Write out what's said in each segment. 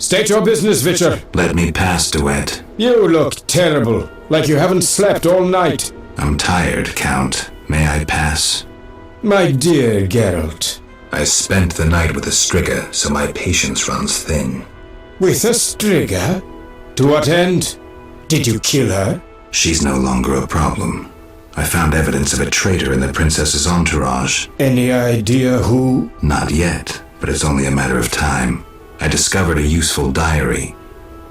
State your business, Witcher. Let me pass, Duet. You look terrible, like you haven't slept all night. I'm tired, Count. May I pass? My dear Geralt. I spent the night with a Striga, so my patience runs thin. With a Striga? To what end? Did you kill her? She's no longer a problem. I found evidence of a traitor in the princess's entourage. Any idea who? Not yet, but it's only a matter of time. I discovered a useful diary.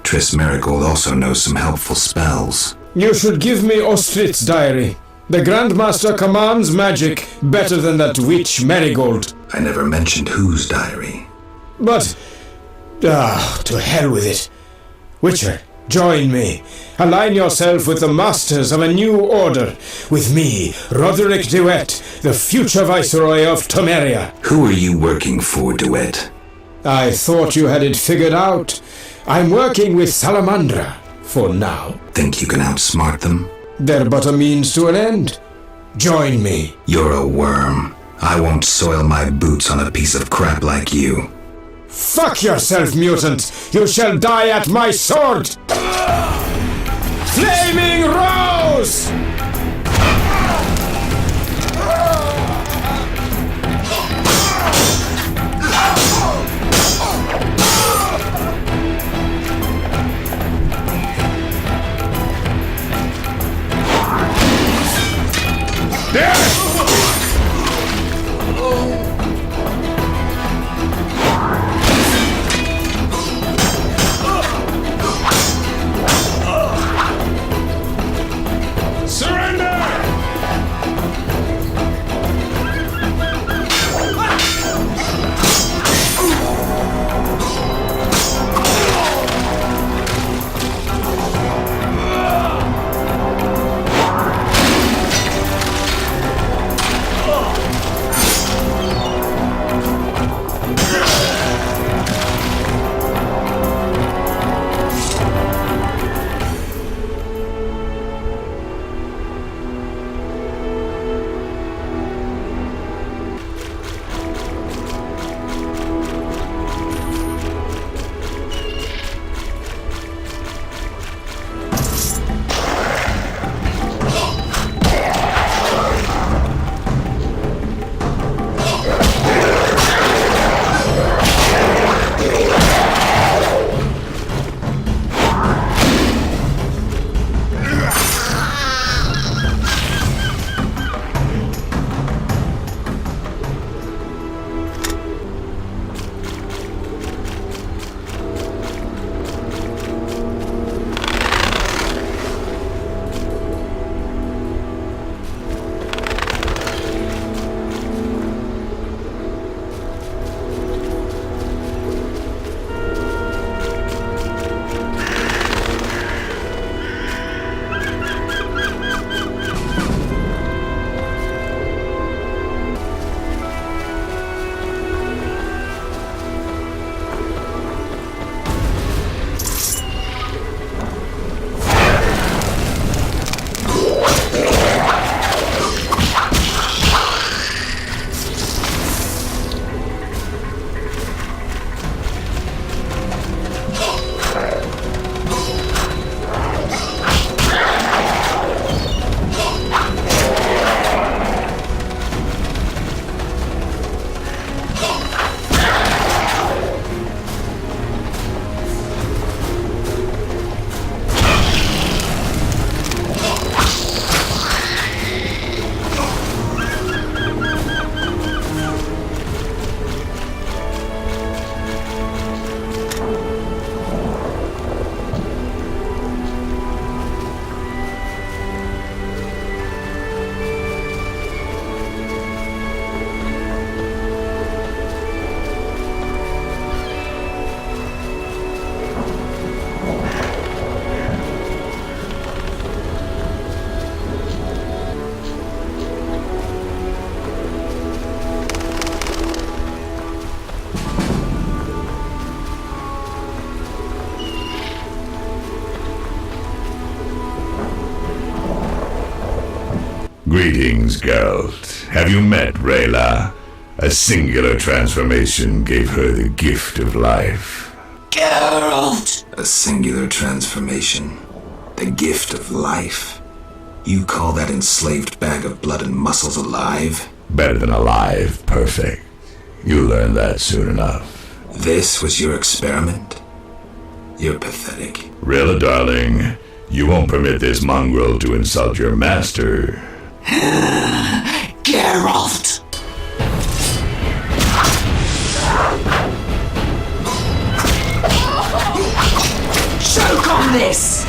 Triss Marigold also knows some helpful spells. You should give me Ostrit's diary. The Grandmaster commands magic better than that witch Marigold. I never mentioned whose diary. But... to hell with it. Witcher, join me. Align yourself with the masters of a new order. With me, Roderick Duet, the future Viceroy of Temeria. Who are you working for, Duet? I thought you had it figured out. I'm working with Salamandra, for now. Think you can outsmart them? They're but a means to an end. Join me. You're a worm. I won't soil my boots on a piece of crap like you. Fuck yourself, mutant! You shall die at my sword! Flaming Rose! Greetings, Geralt. Have you met Rayla? A singular transformation gave her the gift of life. Geralt! A singular transformation. The gift of life. You call that enslaved bag of blood and muscles alive? Better than alive, perfect. You'll learn that soon enough. This was your experiment? You're pathetic. Rilla, darling, you won't permit this mongrel to insult your master. Geralt! Choke on this!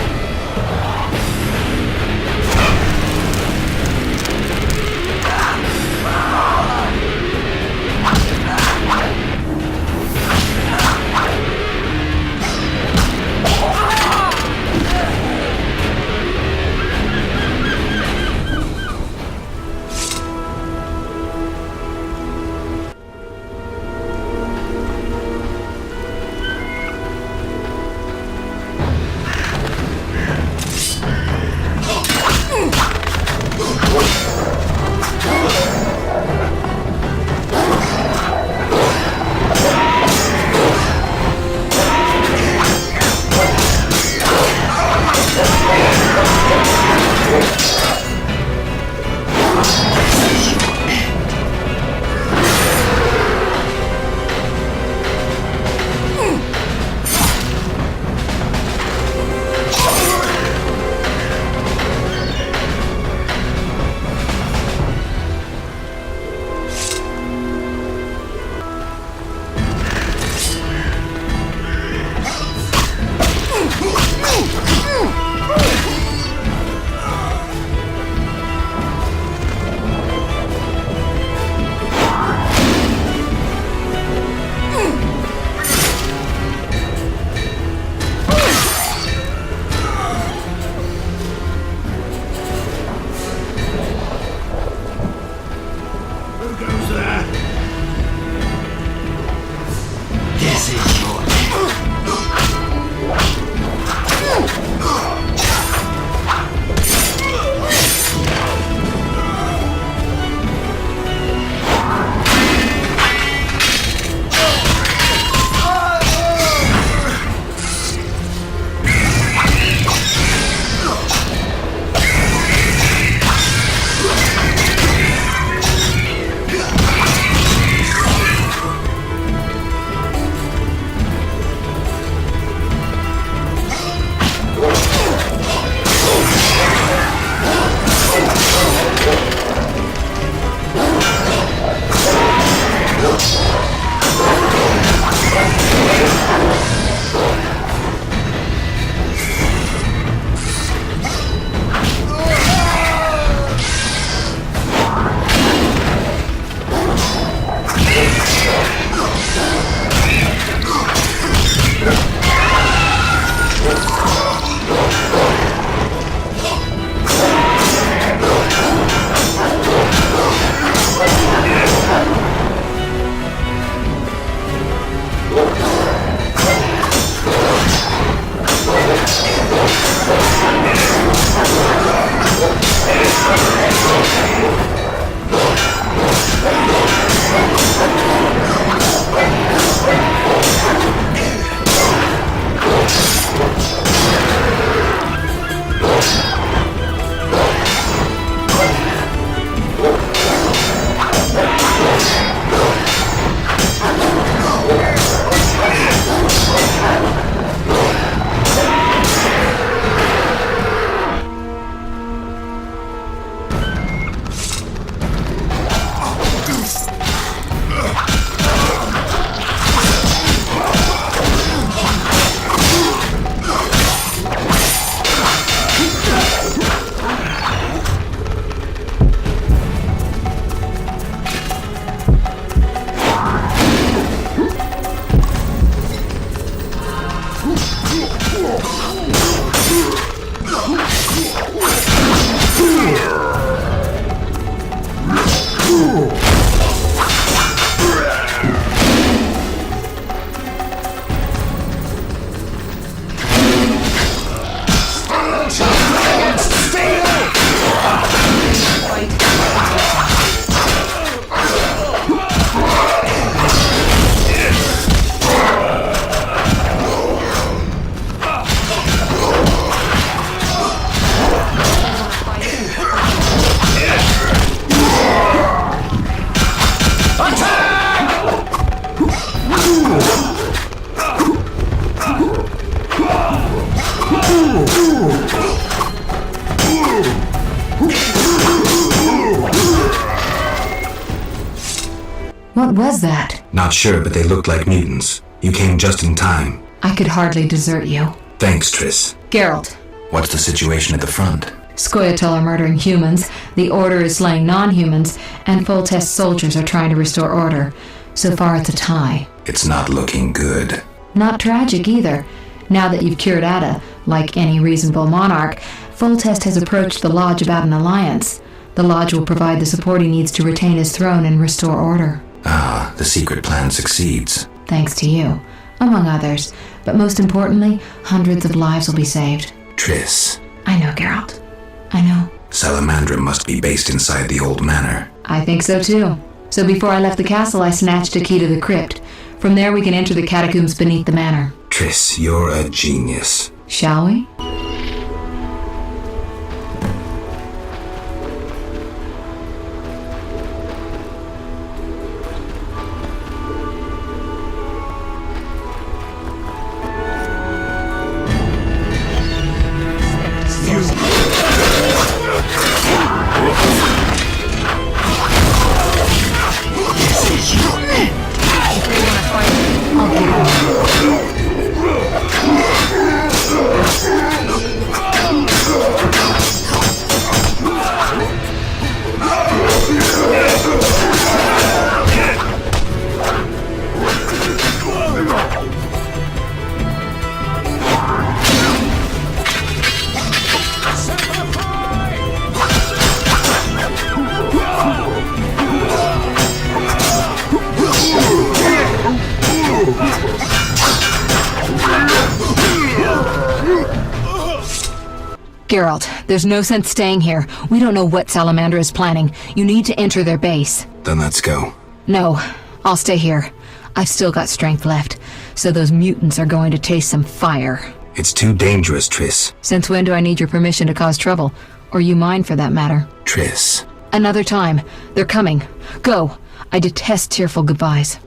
What was that? Not sure, but they looked like mutants. You came just in time. I could hardly desert you. Thanks, Triss. Geralt. What's the situation at the front? Scoia'tael are murdering humans, the Order is slaying non-humans, and full-test soldiers are trying to restore order. So far it's a tie. It's not looking good. Not tragic either. Now that you've cured Ada, like any reasonable monarch, Full-test has approached the Lodge about an alliance. The Lodge will provide the support he needs to retain his throne and restore order. Ah, the secret plan succeeds. Thanks to you, among others. But most importantly, hundreds of lives will be saved. Triss. I know, Geralt. I know. Salamandra must be based inside the old manor. I think so too. So before I left the castle, I snatched a key to the crypt. From there we can enter the catacombs beneath the manor. Triss, you're a genius. Shall we? Geralt, there's no sense staying here. We don't know what Salamandra is planning. You need to enter their base. Then let's go. No, I'll stay here. I've still got strength left, so those mutants are going to taste some fire. It's too dangerous, Triss. Since when do I need your permission to cause trouble? Or you mine, for that matter? Triss. Another time. They're coming. Go. I detest tearful goodbyes.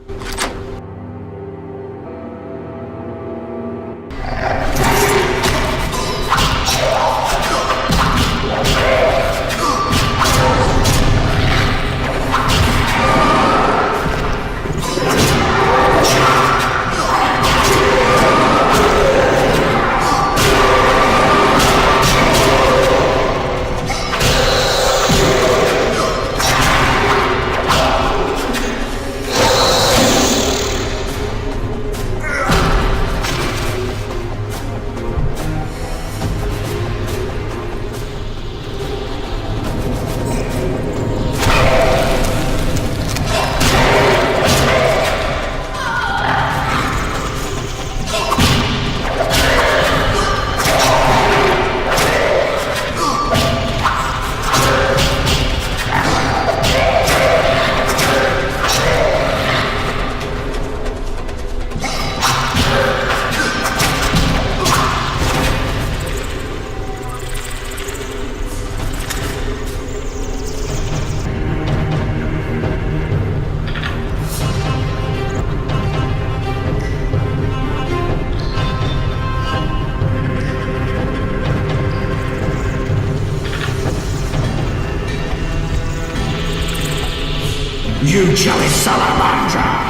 You jealous Salamandra!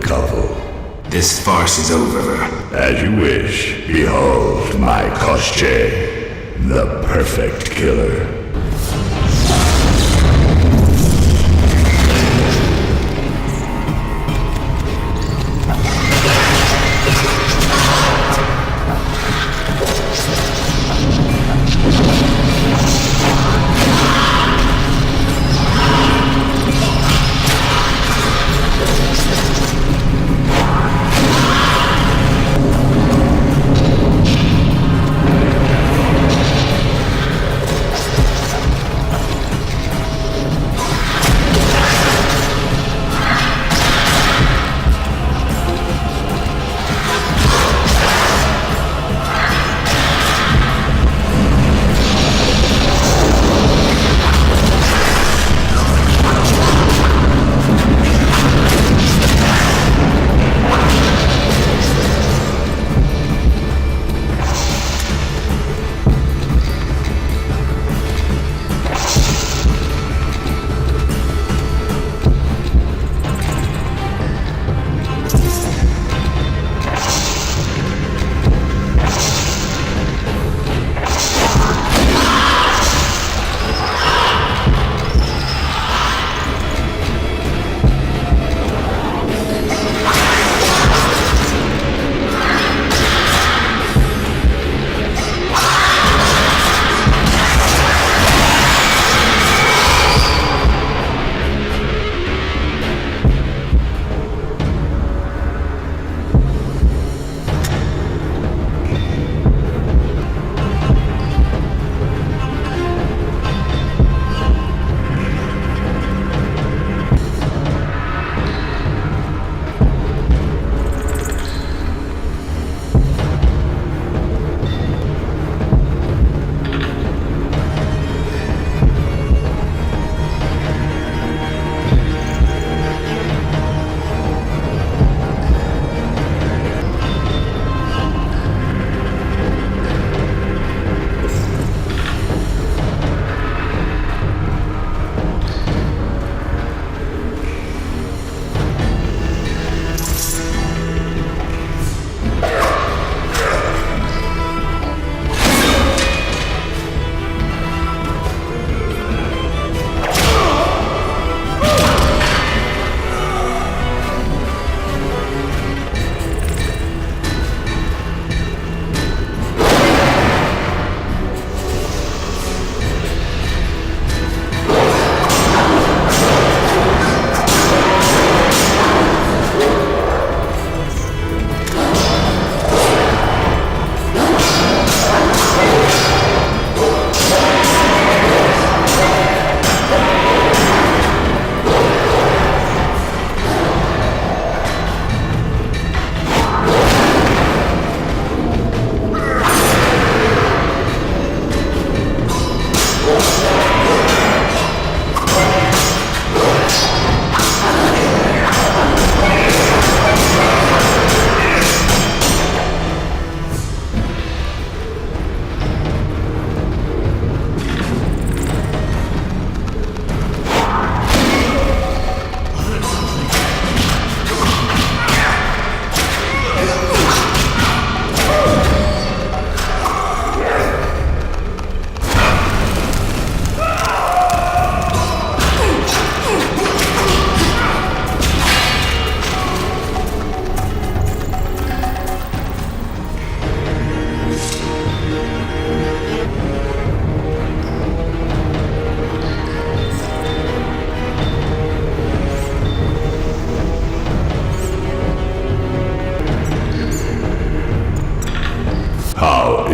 couple. This farce is over. As you wish, behold my Koschei, the perfect killer.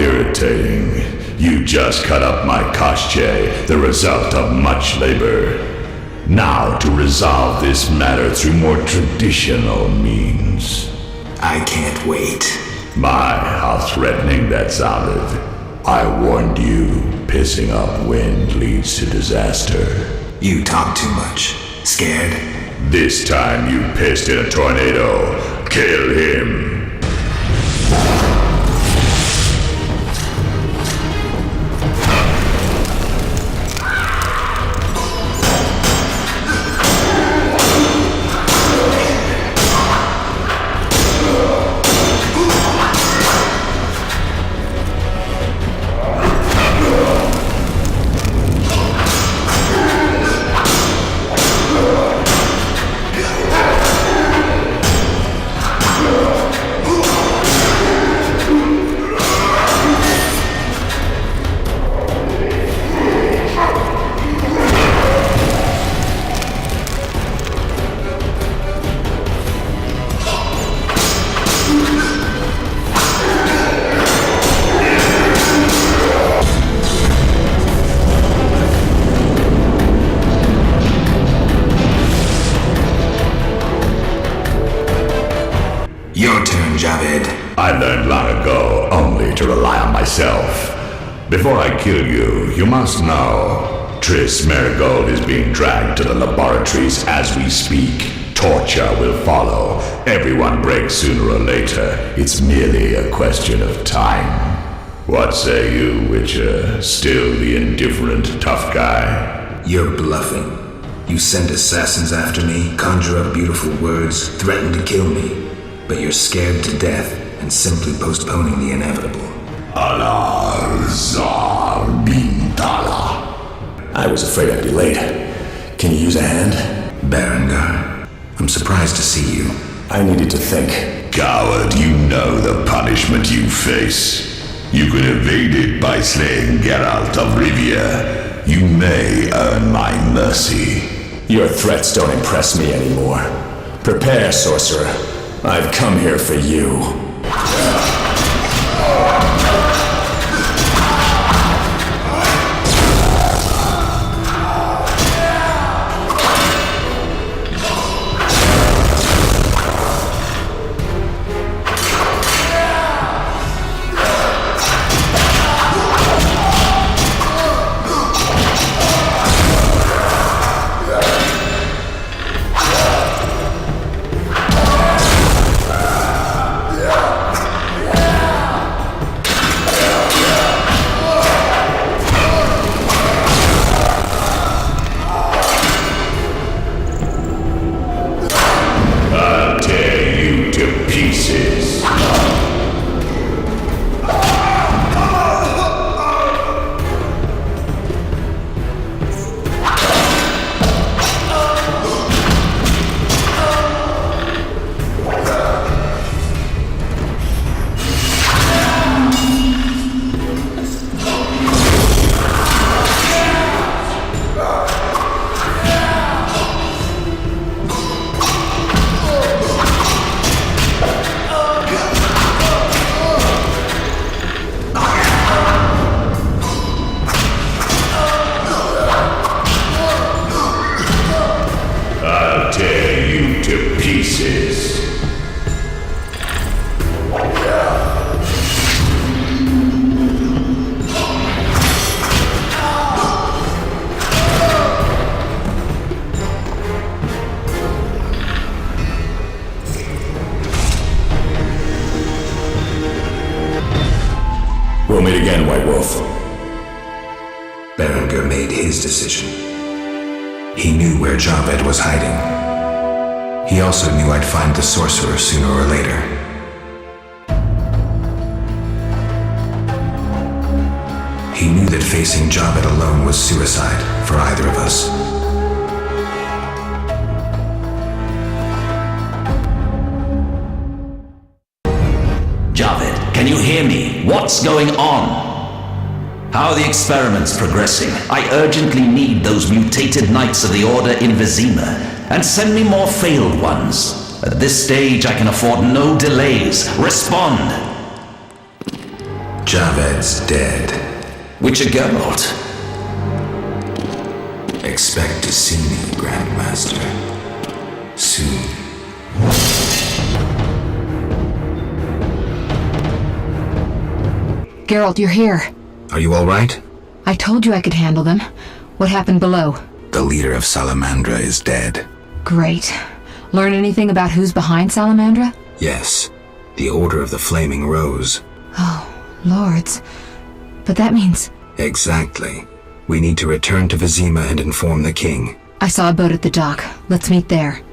irritating. You just cut up my Koschei, the result of much labor. Now to resolve this matter through more traditional means. I can't wait. My, how threatening that sounded. I warned you, pissing up wind leads to disaster. You talk too much. Scared? This time you pissed in a tornado. Kill him. join Javed? I learned long ago only to rely on myself. Before I kill you, you must know, Triss Merigold is being dragged to the laboratories as we speak. Torture will follow. Everyone breaks sooner or later. It's merely a question of time. What say you, Witcher? Still the indifferent tough guy? You're bluffing. You send assassins after me, conjure up beautiful words, threaten to kill me. But you're scared to death and simply postponing the inevitable. Allah Zar Bintala. I was afraid I'd be late. Can you use a hand? Berengar, I'm surprised to see you. I needed to think. Coward, you know the punishment you face. You could evade it by slaying Geralt of Rivia. You may earn my mercy. Your threats don't impress me anymore. Prepare, sorcerer. I've come here for you. We'll meet again, White Wolf. Berengar made his decision. He knew where Javed was hiding. He also knew I'd find the sorcerer sooner or later. He knew that facing Javed alone was suicide for either of us. Javed, can you hear me? What's going on? How are the experiments progressing? I urgently need those mutated knights of the Order in Vizima, and send me more failed ones. At this stage, I can afford no delays. Respond! Javed's dead. Witcher Geralt. Expect to see me, Grandmaster. Soon. Geralt, you're here. Are you all right? I told you I could handle them. What happened below? The leader of Salamandra is dead. Great. Learn anything about who's behind Salamandra? Yes. The Order of the Flaming Rose. Oh, lords. But that means... Exactly. We need to return to Vizima and inform the king. I saw a boat at the dock. Let's meet there.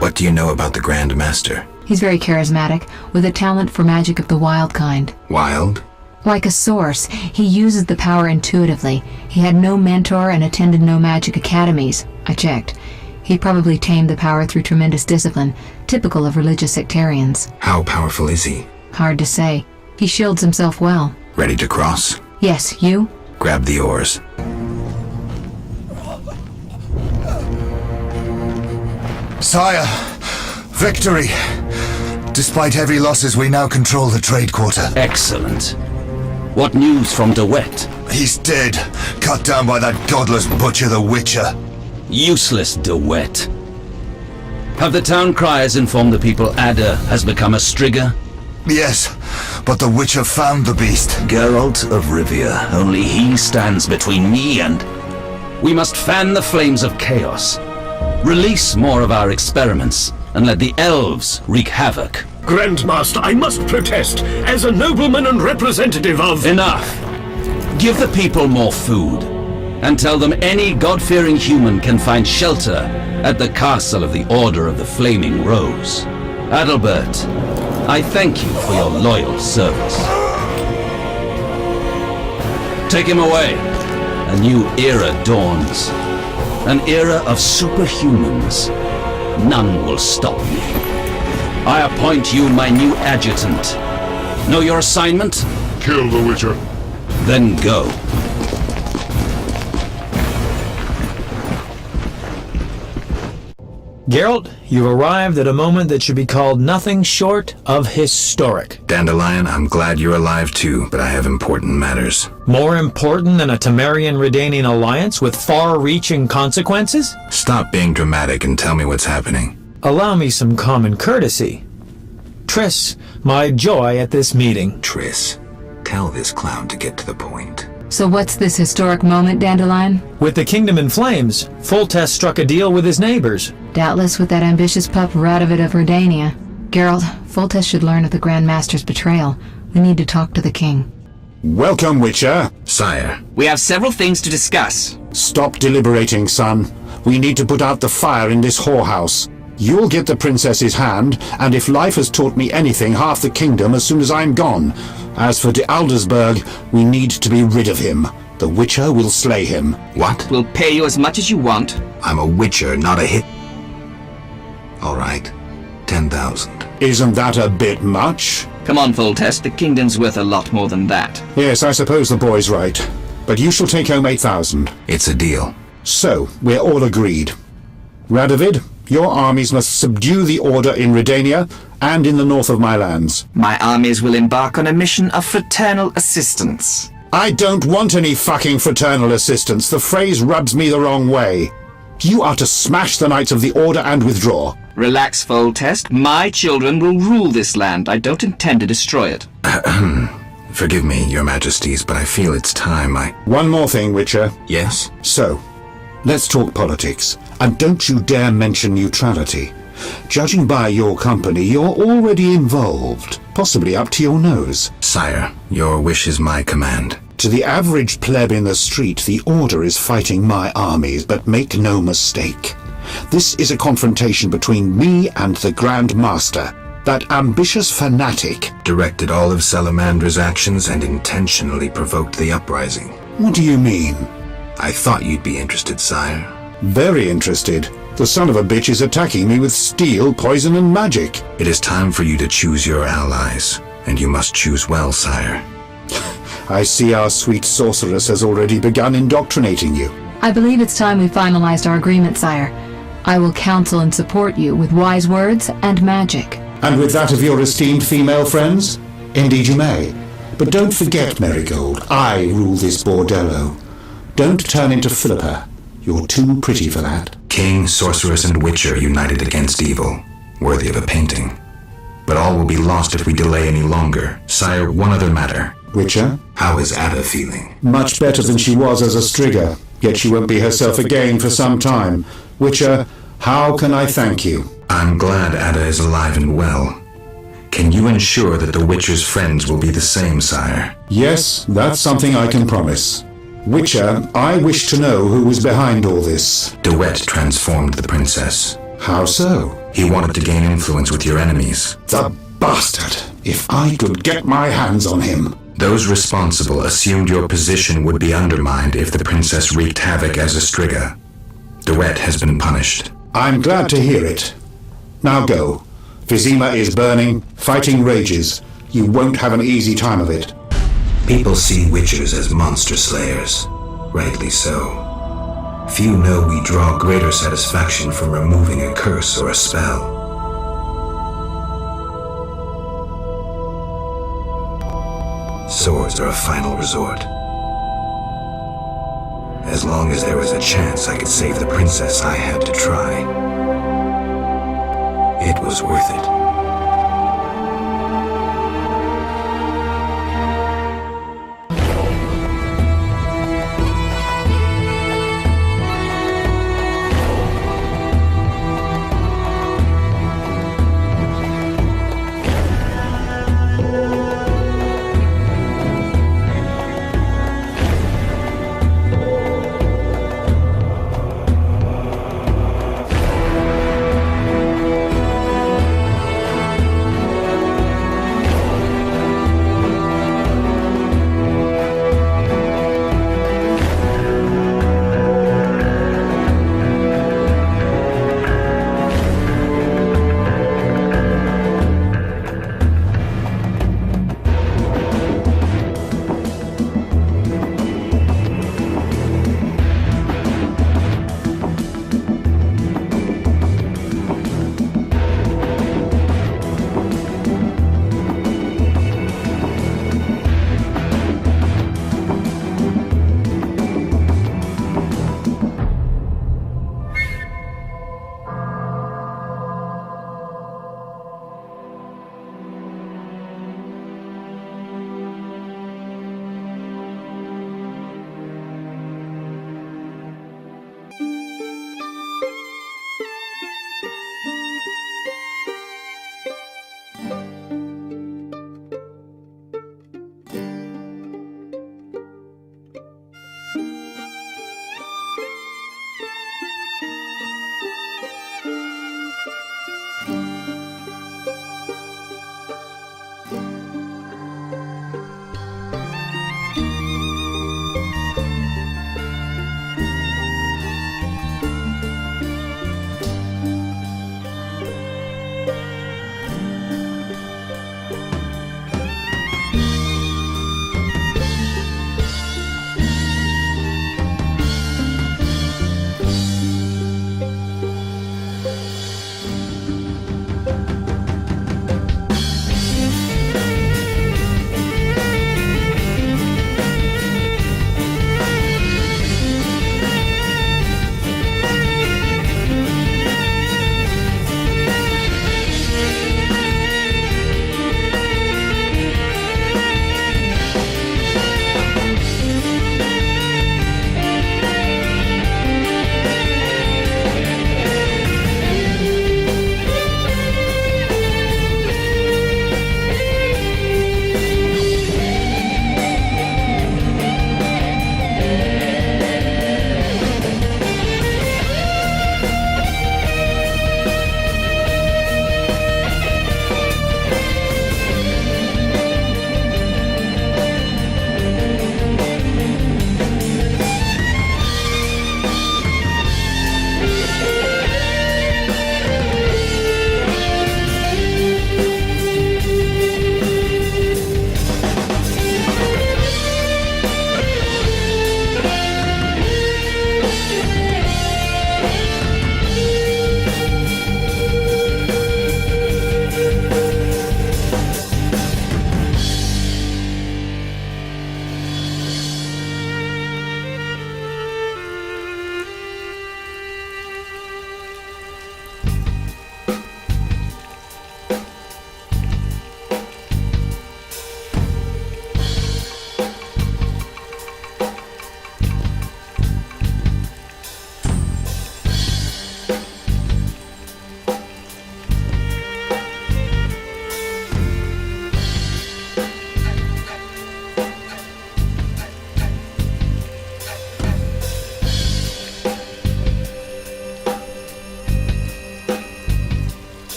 What do you know about the Grand Master? He's very charismatic, with a talent for magic of the wild kind. Wild? Like a source, he uses the power intuitively. He had no mentor and attended no magic academies. I checked. He probably tamed the power through tremendous discipline, typical of religious sectarians. How powerful is he? Hard to say. He shields himself well. Ready to cross? Yes, you? Grab the oars. Sire, victory! Despite heavy losses, we now control the trade quarter. Excellent. What news from De Wet? He's dead, cut down by that godless butcher, the Witcher. Useless De Wet. Have the town criers informed the people Ada has become a Strigger? Yes, but the Witcher found the beast. Geralt of Rivia. Only he stands between me and... We must fan the flames of chaos. Release more of our experiments, and let the elves wreak havoc. Grandmaster, I must protest, as a nobleman and representative of... Enough! Give the people more food, and tell them any God-fearing human can find shelter at the castle of the Order of the Flaming Rose. Adalbert, I thank you for your loyal service. Take him away. A new era dawns. An era of superhumans. None will stop me. I appoint you my new adjutant. Know your assignment? Kill the Witcher. Then go. Geralt, you've arrived at a moment that should be called nothing short of historic. Dandelion, I'm glad you're alive too, but I have important matters. More important than a Temerian-Redanian alliance with far-reaching consequences? Stop being dramatic and tell me what's happening. Allow me some common courtesy. Triss, my joy at this meeting. Triss, tell this clown to get to the point. So what's this historic moment, Dandelion? With the kingdom in flames, Foltest struck a deal with his neighbors. Doubtless with that ambitious pup Radovid of Redania. Geralt, Foltest should learn of the Grand Master's betrayal. We need to talk to the king. Welcome, Witcher. Sire. We have several things to discuss. Stop deliberating, son. We need to put out the fire in this whorehouse. You'll get the princess's hand, and if life has taught me anything, half the kingdom as soon as I'm gone. As for de Aldersberg, we need to be rid of him. The Witcher will slay him. What? We'll pay you as much as you want. I'm a Witcher, not a hit. All right, 10,000. Isn't that a bit much? Come on, Foltest, the kingdom's worth a lot more than that. Yes, I suppose the boy's right. But you shall take home 8,000. It's a deal. So, we're all agreed. Radovid, your armies must subdue the Order in Redania and in the north of my lands. My armies will embark on a mission of fraternal assistance. I don't want any fucking fraternal assistance. The phrase rubs me the wrong way. You are to smash the Knights of the Order and withdraw. Relax, Foltest. My children will rule this land. I don't intend to destroy it. Forgive me, your majesties, but I feel it's time One more thing, Witcher. Yes? So, let's talk politics. And don't you dare mention neutrality. Judging by your company, you're already involved. Possibly up to your nose. Sire, your wish is my command. To the average pleb in the street, the Order is fighting my armies, but make no mistake. This is a confrontation between me and the Grand Master. That ambitious fanatic directed all of Salamandra's actions and intentionally provoked the uprising. What do you mean? I thought you'd be interested, sire. Very interested. The son of a bitch is attacking me with steel, poison, and magic. It is time for you to choose your allies, and you must choose well, sire. I see our sweet sorceress has already begun indoctrinating you. I believe it's time we finalized our agreement, sire. I will counsel and support you with wise words and magic. And with that of your esteemed female friends? Indeed you may. But don't forget, Marigold, I rule this bordello. Don't turn into Philippa. You're too pretty for that. King, sorceress, and witcher united against evil. Worthy of a painting. But all will be lost if we delay any longer. Sire, one other matter. Witcher? How is Ada feeling? Much better than she was as a Strigger. Yet she won't be herself again for some time. Witcher, how can I thank you? I'm glad Ada is alive and well. Can you ensure that the Witcher's friends will be the same, sire? Yes, that's something I can promise. Witcher, I wish to know who was behind all this. De Wet transformed the princess. How so? He wanted to gain influence with your enemies. The bastard! If I could get my hands on him. Those responsible assumed your position would be undermined if the princess wreaked havoc as a Striga. Duet has been punished. I'm glad to hear it. Now go. Vizima is burning, fighting rages. You won't have an easy time of it. People see witchers as monster slayers. Rightly so. Few know we draw greater satisfaction from removing a curse or a spell. Swords are a final resort. As long as there was a chance I could save the princess, I had to try. It was worth it.